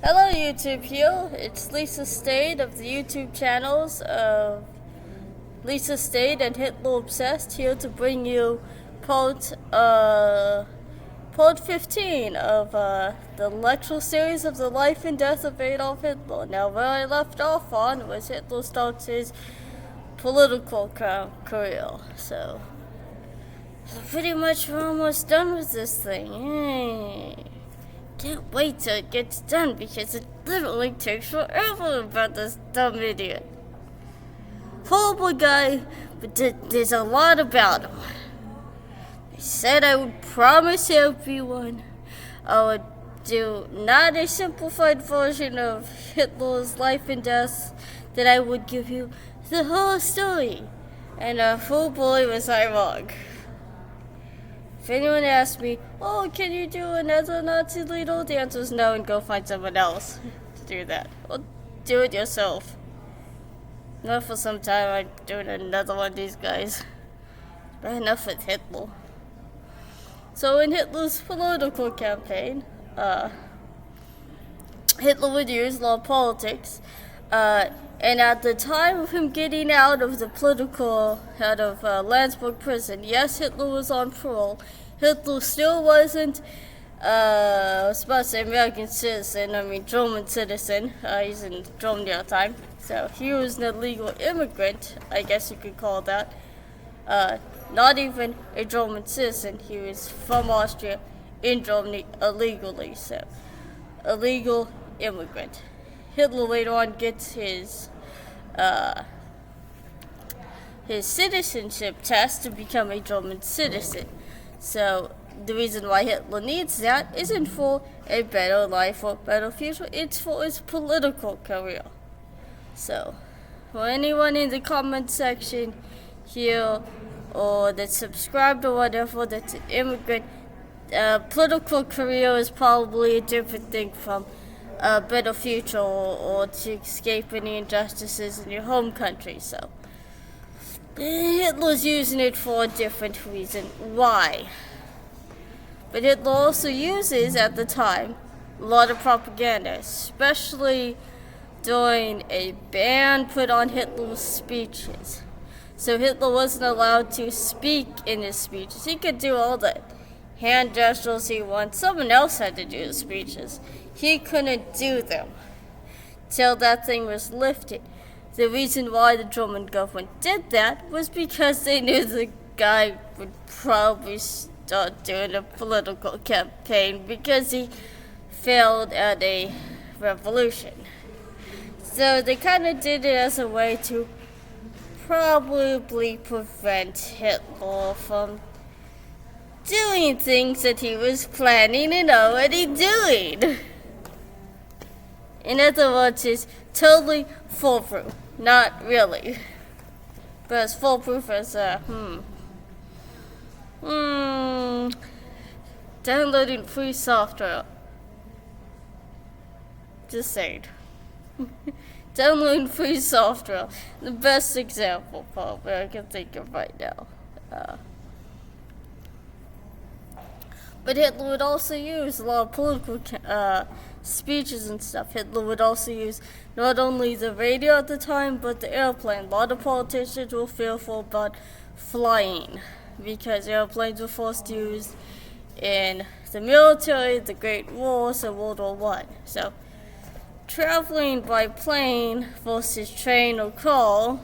Hello YouTube here, it's Lisa Stade of the YouTube channels of Lisa Stade and Hitler Obsessed, here to bring you part 15 of the lecture series of the life and death of Adolf Hitler. Now where I left off on was Hitler starts his political career, so pretty much we're almost done with this thing. Yay. Can't wait till it gets done because it literally takes forever about this dumb idiot. Horrible guy, but there's a lot about him. I said I would promise everyone I would do not a simplified version of Hitler's life and death, that I would give you the whole story. And oh boy was I wrong. If anyone asks me, oh, can you do another Nazi leader? The answer is no, and go find someone else to do that. Or do it yourself. Not for some time I'm doing another one of these guys. But enough with Hitler. So in Hitler's political campaign, Hitler would use law politics, and at the time of him getting out of Landsberg prison, yes, Hitler was on parole. Hitler still wasn't, I was about to say American citizen, I mean German citizen. He's in Germany at the time. So he was an illegal immigrant, I guess you could call that. Not even a German citizen. He was from Austria in Germany illegally, so illegal immigrant. Hitler later on gets his citizenship test to become a German citizen. So the reason why Hitler needs that isn't for a better life or better future, it's for his political career. So for anyone in the comment section here or that's subscribed or whatever that's an immigrant, political career is probably a different thing from a better future or to escape any injustices in your home country. So Hitler's using it for a different reason. Why? But Hitler also uses, at the time, a lot of propaganda, especially during a ban put on Hitler's speeches. So Hitler wasn't allowed to speak in his speeches. He could do all the hand gestures he wants. Someone else had to do the speeches. He couldn't do them till that thing was lifted. The reason why the German government did that was because they knew the guy would probably start doing a political campaign because he failed at a revolution. So they kind of did it as a way to probably prevent Hitler from doing things that he was planning and already doing. In other words, it's totally foolproof. Not really. But as foolproof as, downloading free software. Just saying. Downloading free software. The best example, probably, I can think of right now. But Hitler would also use a lot of political speeches and stuff. Hitler would also use not only the radio at the time, but the airplane. A lot of politicians were fearful about flying because airplanes were first used in the military, the Great Wars, and World War I. So traveling by plane versus train or car,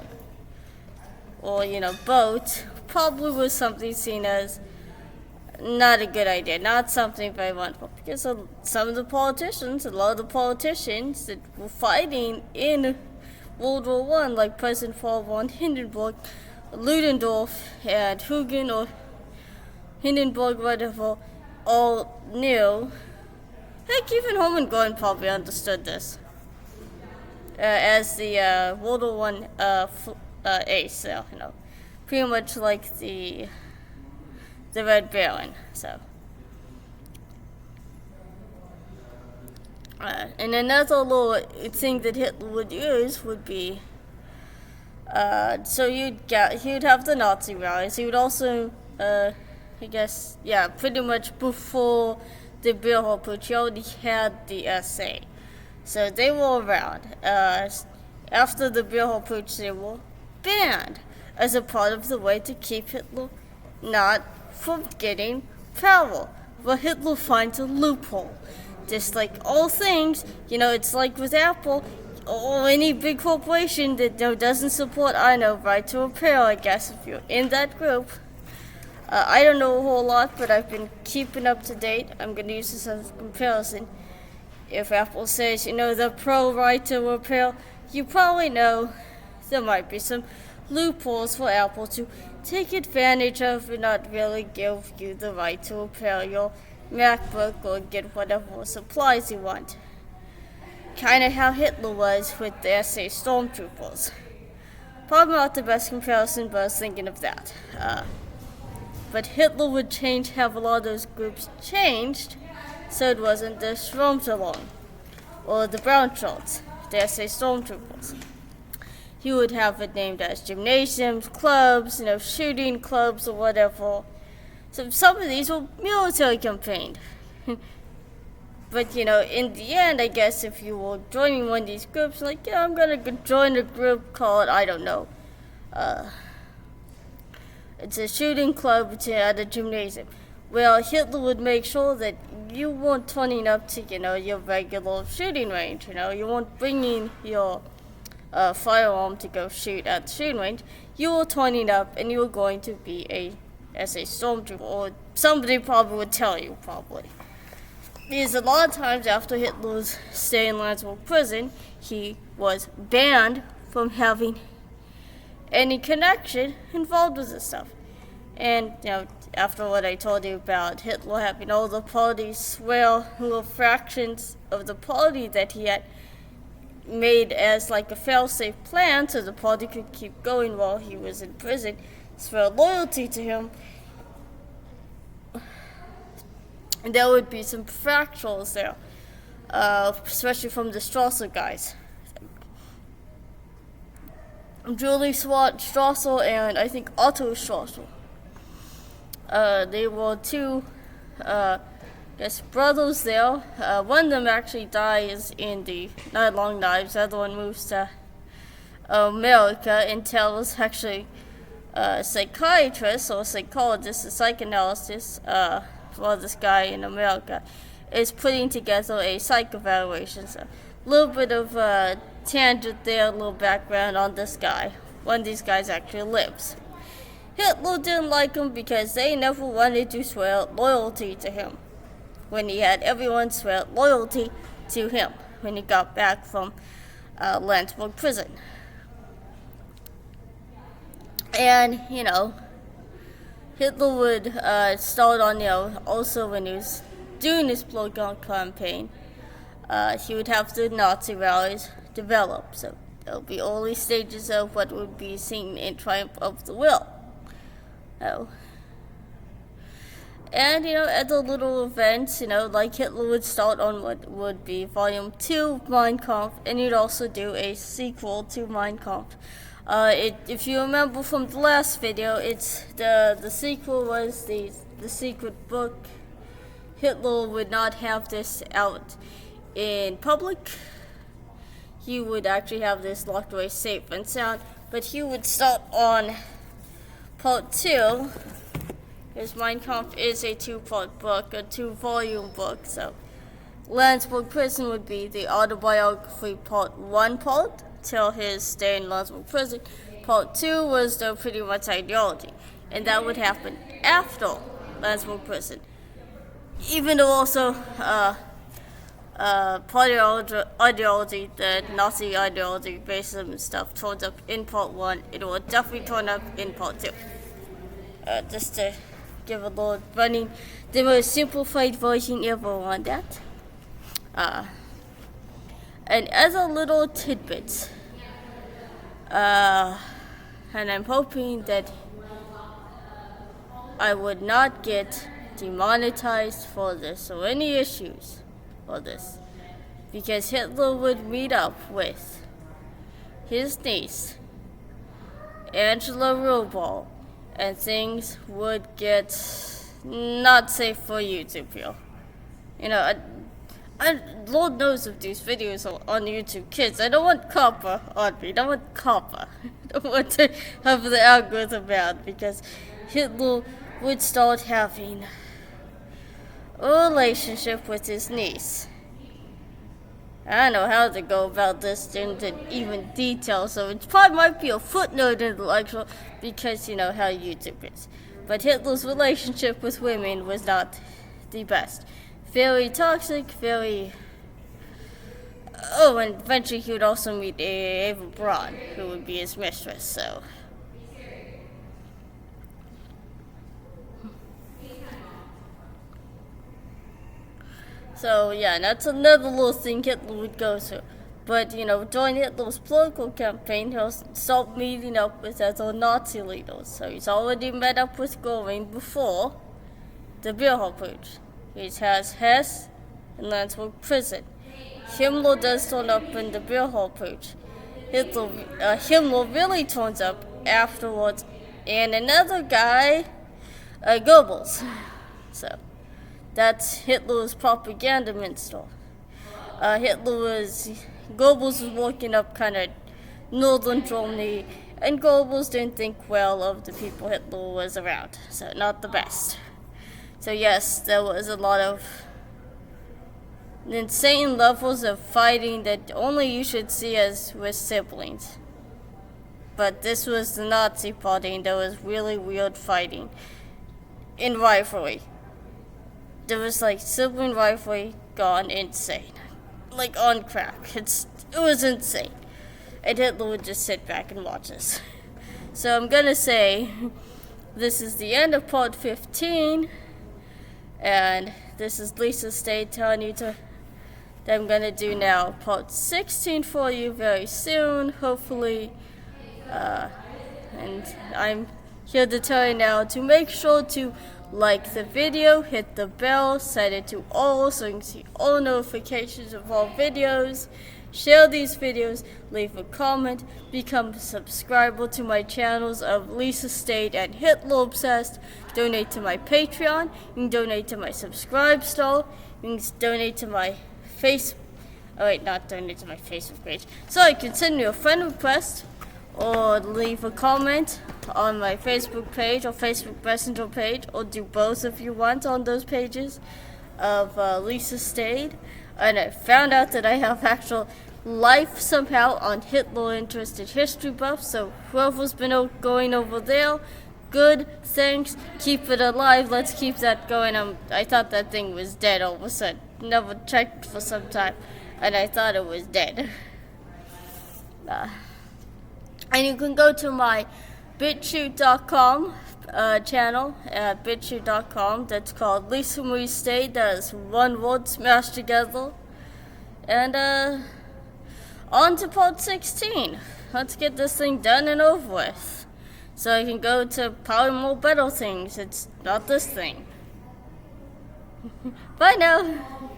or boat, probably was something seen as not a good idea, not something very wonderful, because some of the politicians, a lot of the politicians that were fighting in World War I, like President Paul von Hindenburg, Ludendorff, and Hugin, or Hindenburg, whatever, all knew. Heck, even Holmgren probably understood this as the World War I ace, pretty much like the Red Baron. So, and another little thing that Hitler would use would be, so he'd have the Nazi rallies. He would also, pretty much before the Bill Putsch, he already had the SA. So they were around. After the Berlin Putsch, they were banned as a part of the way to keep Hitler not from getting power. But Hitler finds a loophole. Just like all things, it's like with Apple or any big corporation that doesn't support, right to repair, I guess, if you're in that group. I don't know a whole lot, but I've been keeping up to date. I'm going to use this as a comparison. If Apple says, the pro right to repair, you probably know there might be some loopholes for Apple to take advantage of and not really give you the right to repair your MacBook or get whatever supplies you want. Kind of how Hitler was with the SS Stormtroopers. Probably not the best comparison, but I was thinking of that. But Hitler would have a lot of those groups changed, so it wasn't the Sturmsalon or the Brown Shirts, the SS Stormtroopers. He would have it named as gymnasiums, clubs, shooting clubs or whatever. So some of these were military campaigned. But, in the end, I guess if you were joining one of these groups, I'm going to join a group called, it's a shooting club at a gymnasium. Well, Hitler would make sure that you weren't turning up to, your regular shooting range. You weren't bringing your firearm to go shoot at the shooting range. You were turning up and you were going to be as a stormtrooper, or somebody probably would tell you, probably. Because a lot of times after Hitler's stay in Landsberg prison, he was banned from having any connection involved with this stuff. And, after what I told you about Hitler having all the parties swear little fractions of the party that he had made as a fail-safe plan so the party could keep going while he was in prison, swear loyalty to him, and there would be some fractals there, especially from the Strasser guys. Julie Strasser and I think Otto Strasser. They were two, brothers there. One of them actually dies in the Night Long Knives. The other one moves to America and tells actually a psychiatrist or psychologist, a psychoanalyst, for this guy in America, is putting together a psych evaluation. So a little bit of tangent there, a little background on this guy. One of these guys actually lives. Hitler didn't like him because they never wanted to swear loyalty to him when he had everyone swear loyalty to him when he got back from Landsberg prison. And, Hitler would start on, also when he was doing his political campaign, he would have the Nazi rallies develop. So there'll be early stages of what would be seen in Triumph of the Will. And, at the little events, Hitler would start on what would be Volume 2 Mein Kampf, and he'd also do a sequel to Mein Kampf. If you remember from the last video, it's the sequel was the secret book. Hitler would not have this out in public. He would actually have this locked away safe and sound, but he would start on Part 2. His Mein Kampf is a 2-part book, a 2-volume book, so Landsberg prison would be the autobiography Part 1 part, till his stay in Landsberg prison. Part 2 was the pretty much ideology, and that would happen after Landsberg prison. Even though also party ideology, the Nazi ideology, racism and stuff turns up in Part 1, it will definitely turn up in Part 2. Just to give a little running, the most simplified version ever on that. And other little tidbits. And I'm hoping that I would not get demonetized for this or any issues for this, because Hitler would meet up with his niece, Angela Rubal, and things would get not safe for YouTube here. Lord knows if these videos are on YouTube Kids. I don't want copper on me. I don't want copper. I don't want to have the algorithm bad because Hitler would start having a relationship with his niece. I don't know how to go about this into even detail, so it probably might be a footnote in the lecture because you know how YouTube is. But Hitler's relationship with women was not the best. Very toxic, very... Oh, and eventually he would also meet Eva Braun, who would be his mistress, so... So, yeah, that's another little thing Hitler would go through. But, you know, during Hitler's political campaign, he'll start meeting up with other Nazi leaders. So he's already met up with Göring before the Beer Putsch. He has Hess in Landsberg prison. Himmler does turn up in the Beer Putsch. Himmler really turns up afterwards. And another guy, Goebbels. So, that's Hitler's propaganda minister. Goebbels was working up kind of northern Germany, and Goebbels didn't think well of the people Hitler was around, so not the best. So yes, there was a lot of insane levels of fighting that only you should see as with siblings. But this was the Nazi party, and there was really weird fighting in rivalry. There was like sibling rivalry gone insane. Like on crack. It was insane. And Hitler would just sit back and watch us. So I'm gonna say this is the end of part 15. And this is Lisa Stade telling you that I'm gonna do now part 16 for you very soon, hopefully. And I'm here to tell you now to make sure to like the video, hit the bell, set it to all so you can see all notifications of all videos. Share these videos, leave a comment, become a subscriber to my channels of Lisa Stade and Hitler Obsessed. Donate to my Patreon. You can donate to my Subscribe store. You can donate to my not donate to my Facebook page. So you can send me a friend request or leave a comment on my Facebook page or Facebook Messenger page, or do both if you want on those pages of Lisa Stade. And I found out that I have actual life somehow on Hitler interested history buff, so whoever's been going over there, good, thanks, keep it alive, let's keep that going. I thought that thing was dead all of a sudden, never checked for some time, and I thought it was dead. And you can go to my BitChute.com channel at BitChute.com. That's called Lisa Marie Stade. That is one word smashed together. And on to part 16. Let's get this thing done and over with. So I can go to probably more better things. It's not this thing. Bye now.